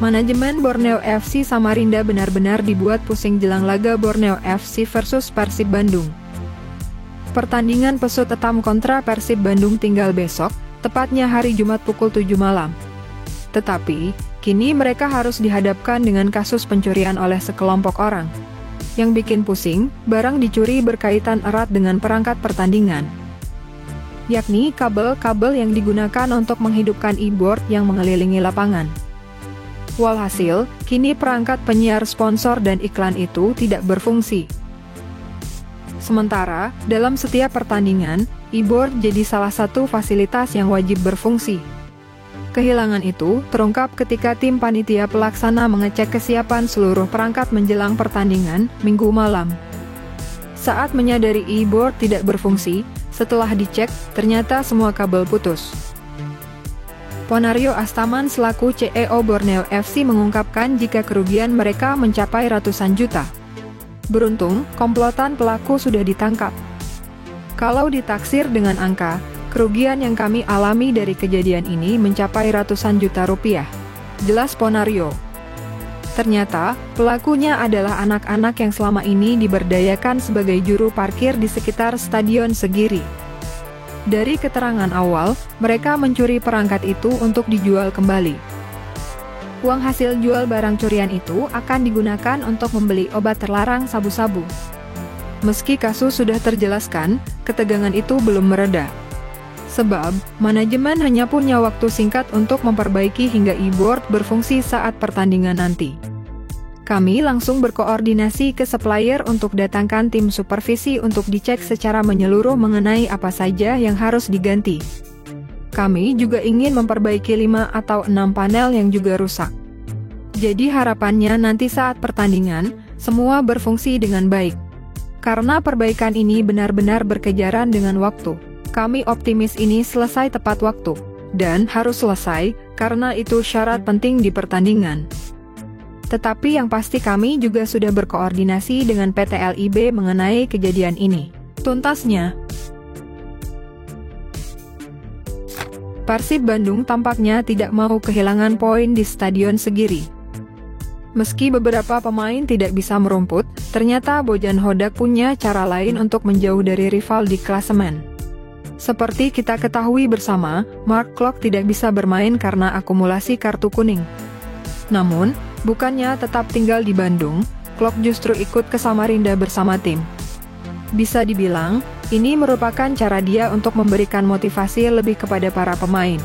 Manajemen Borneo FC Samarinda benar-benar dibuat pusing jelang laga Borneo FC versus Persib Bandung. Pertandingan Pesut Etam kontra Persib Bandung tinggal besok, tepatnya hari Jumat pukul 7 malam. Tetapi, kini mereka harus dihadapkan dengan kasus pencurian oleh sekelompok orang. Yang bikin pusing, barang dicuri berkaitan erat dengan perangkat pertandingan, yakni kabel-kabel yang digunakan untuk menghidupkan e-board yang mengelilingi lapangan. Walhasil, kini perangkat penyiar sponsor dan iklan itu tidak berfungsi. Sementara, dalam setiap pertandingan, e-board jadi salah satu fasilitas yang wajib berfungsi. Kehilangan itu terungkap ketika tim panitia pelaksana mengecek kesiapan seluruh perangkat menjelang pertandingan, Minggu malam. Saat menyadari e-board tidak berfungsi, setelah dicek, ternyata semua kabel putus. Ponario Astaman selaku CEO Borneo FC mengungkapkan jika kerugian mereka mencapai ratusan juta. Beruntung, komplotan pelaku sudah ditangkap. Kalau ditaksir dengan angka, kerugian yang kami alami dari kejadian ini mencapai ratusan juta rupiah, jelas Ponario. Ternyata, pelakunya adalah anak-anak yang selama ini diberdayakan sebagai juru parkir di sekitar Stadion Segiri. Dari keterangan awal, mereka mencuri perangkat itu untuk dijual kembali. Uang hasil jual barang curian itu akan digunakan untuk membeli obat terlarang sabu-sabu. Meski kasus sudah terjelaskan, ketegangan itu belum mereda. Sebab, manajemen hanya punya waktu singkat untuk memperbaiki hingga e-board berfungsi saat pertandingan nanti. Kami langsung berkoordinasi ke supplier untuk datangkan tim supervisi untuk dicek secara menyeluruh mengenai apa saja yang harus diganti. Kami juga ingin memperbaiki 5 atau 6 panel yang juga rusak. Jadi harapannya nanti saat pertandingan, semua berfungsi dengan baik. Karena perbaikan ini benar-benar berkejaran dengan waktu, kami optimis ini selesai tepat waktu, dan harus selesai, karena itu syarat penting di pertandingan. Tetapi yang pasti kami juga sudah berkoordinasi dengan PT LIB mengenai kejadian ini. Tuntasnya, Persib Bandung tampaknya tidak mau kehilangan poin di Stadion Segiri. Meski beberapa pemain tidak bisa merumput, ternyata Bojan Hodak punya cara lain untuk menjauh dari rival di klasemen. Seperti kita ketahui bersama, Mark Klok tidak bisa bermain karena akumulasi kartu kuning. Namun, bukannya tetap tinggal di Bandung, Klok justru ikut ke Samarinda bersama tim. Bisa dibilang, ini merupakan cara dia untuk memberikan motivasi lebih kepada para pemain.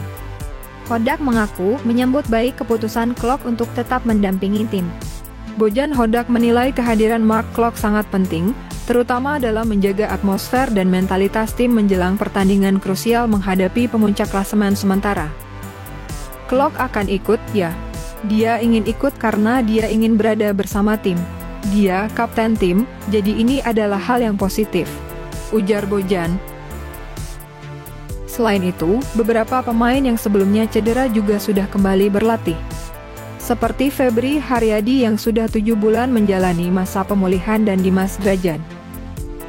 Hodak mengaku menyambut baik keputusan Klok untuk tetap mendampingi tim. Bojan Hodak menilai kehadiran Mark Klok sangat penting, terutama dalam menjaga atmosfer dan mentalitas tim menjelang pertandingan krusial menghadapi pemuncak klasemen sementara. Klok akan ikut, ya. Dia ingin ikut karena dia ingin berada bersama tim. Dia kapten tim, jadi ini adalah hal yang positif, ujar Bojan. Selain itu, beberapa pemain yang sebelumnya cedera juga sudah kembali berlatih. Seperti Febri Haryadi yang sudah 7 bulan menjalani masa pemulihan dan Dimas Drajat.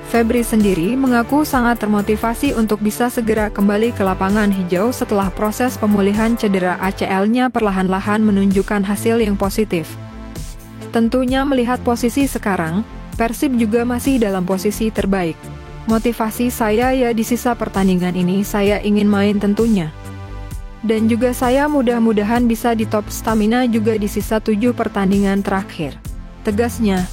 Febri sendiri mengaku sangat termotivasi untuk bisa segera kembali ke lapangan hijau setelah proses pemulihan cedera ACL-nya perlahan-lahan menunjukkan hasil yang positif. Tentunya melihat posisi sekarang, Persib juga masih dalam posisi terbaik. Motivasi saya ya di sisa pertandingan ini saya ingin main tentunya. Dan juga saya mudah-mudahan bisa di top stamina juga di sisa 7 pertandingan terakhir, tegasnya.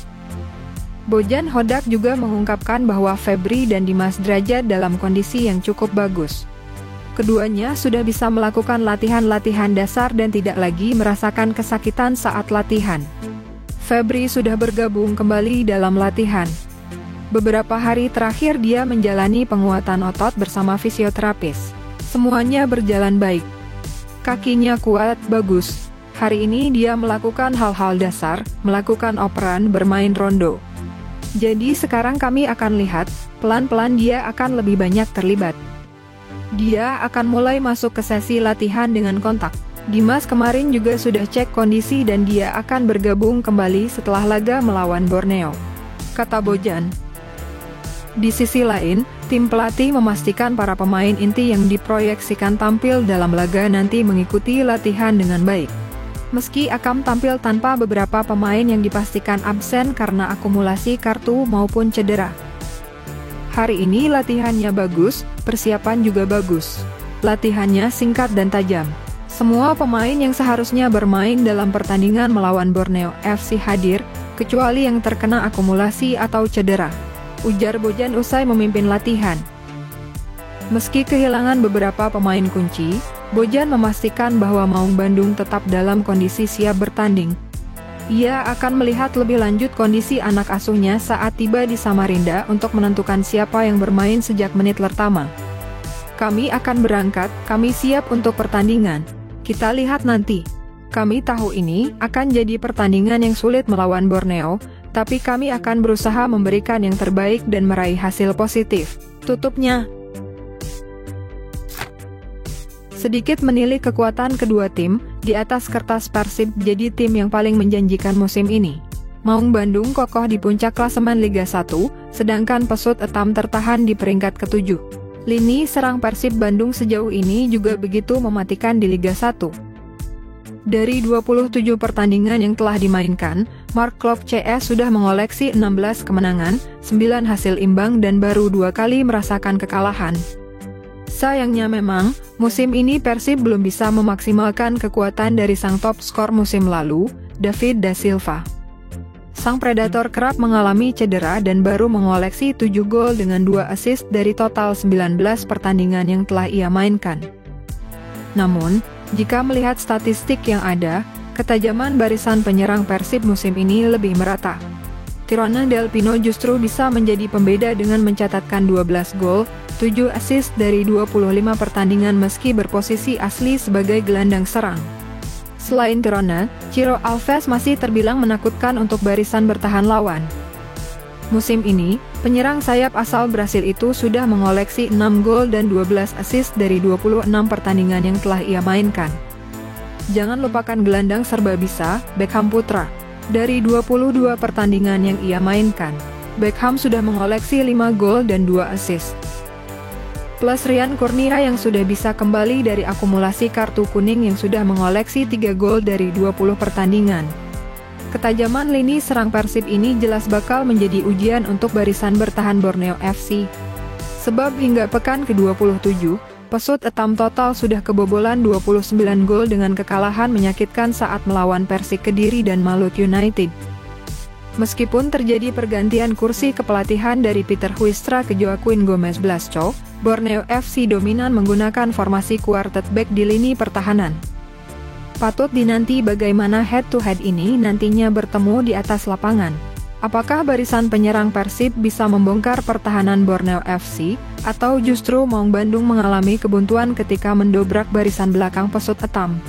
Bojan Hodak juga mengungkapkan bahwa Febri dan Dimas Drajat dalam kondisi yang cukup bagus. Keduanya sudah bisa melakukan latihan-latihan dasar dan tidak lagi merasakan kesakitan saat latihan. Febri sudah bergabung kembali dalam latihan. Beberapa hari terakhir dia menjalani penguatan otot bersama fisioterapis. Semuanya berjalan baik. Kakinya kuat, bagus. Hari ini dia melakukan hal-hal dasar, melakukan operan, bermain rondo. Jadi sekarang kami akan lihat, pelan-pelan dia akan lebih banyak terlibat. Dia akan mulai masuk ke sesi latihan dengan kontak. Dimas kemarin juga sudah cek kondisi dan dia akan bergabung kembali setelah laga melawan Borneo, kata Bojan. Di sisi lain, tim pelatih memastikan para pemain inti yang diproyeksikan tampil dalam laga nanti mengikuti latihan dengan baik. Meski Akam tampil tanpa beberapa pemain yang dipastikan absen karena akumulasi kartu maupun cedera. Hari ini latihannya bagus, persiapan juga bagus. Latihannya singkat dan tajam. Semua pemain yang seharusnya bermain dalam pertandingan melawan Borneo FC hadir, kecuali yang terkena akumulasi atau cedera, ujar Bojan usai memimpin latihan. Meski kehilangan beberapa pemain kunci, Bojan memastikan bahwa Maung Bandung tetap dalam kondisi siap bertanding. Ia akan melihat lebih lanjut kondisi anak asuhnya saat tiba di Samarinda untuk menentukan siapa yang bermain sejak menit pertama. Kami akan berangkat, kami siap untuk pertandingan. Kita lihat nanti. Kami tahu ini akan jadi pertandingan yang sulit melawan Borneo, tapi kami akan berusaha memberikan yang terbaik dan meraih hasil positif, tutupnya. Sedikit menilik kekuatan kedua tim, di atas kertas Persib jadi tim yang paling menjanjikan musim ini. Maung Bandung kokoh di puncak klasemen Liga 1, sedangkan Pesut Etam tertahan di peringkat ke-7. Lini serang Persib Bandung sejauh ini juga begitu mematikan di Liga 1. Dari 27 pertandingan yang telah dimainkan, Mark Klok CS sudah mengoleksi 16 kemenangan, 9 hasil imbang dan baru 2 kali merasakan kekalahan. Sayangnya memang, musim ini Persib belum bisa memaksimalkan kekuatan dari sang top skor musim lalu, David da Silva. Sang predator kerap mengalami cedera dan baru mengoleksi 7 gol dengan 2 assist dari total 19 pertandingan yang telah ia mainkan. Namun, jika melihat statistik yang ada, ketajaman barisan penyerang Persib musim ini lebih merata. Tirona Del Pino justru bisa menjadi pembeda dengan mencatatkan 12 gol, 7 assist dari 25 pertandingan meski berposisi asli sebagai gelandang serang. Selain Tirona, Ciro Alves masih terbilang menakutkan untuk barisan bertahan lawan. Musim ini, penyerang sayap asal Brasil itu sudah mengoleksi 6 gol dan 12 assist dari 26 pertandingan yang telah ia mainkan. Jangan lupakan gelandang serba bisa, Beckham Putra. Dari 22 pertandingan yang ia mainkan, Beckham sudah mengoleksi 5 gol dan 2 assist. Plus Rian Kurnia yang sudah bisa kembali dari akumulasi kartu kuning yang sudah mengoleksi 3 gol dari 20 pertandingan. Ketajaman lini serang Persib ini jelas bakal menjadi ujian untuk barisan bertahan Borneo FC. Sebab hingga pekan ke-27, Pesut Etam total sudah kebobolan 29 gol dengan kekalahan menyakitkan saat melawan Persik Kediri dan Malut United. Meskipun terjadi pergantian kursi kepelatihan dari Peter Huistra ke Joaquin Gomez Blasco, Borneo FC dominan menggunakan formasi quartet back di lini pertahanan. Patut dinanti bagaimana head-to-head ini nantinya bertemu di atas lapangan. Apakah barisan penyerang Persib bisa membongkar pertahanan Borneo FC, atau justru Maung Bandung mengalami kebuntuan ketika mendobrak barisan belakang Pesut Etam?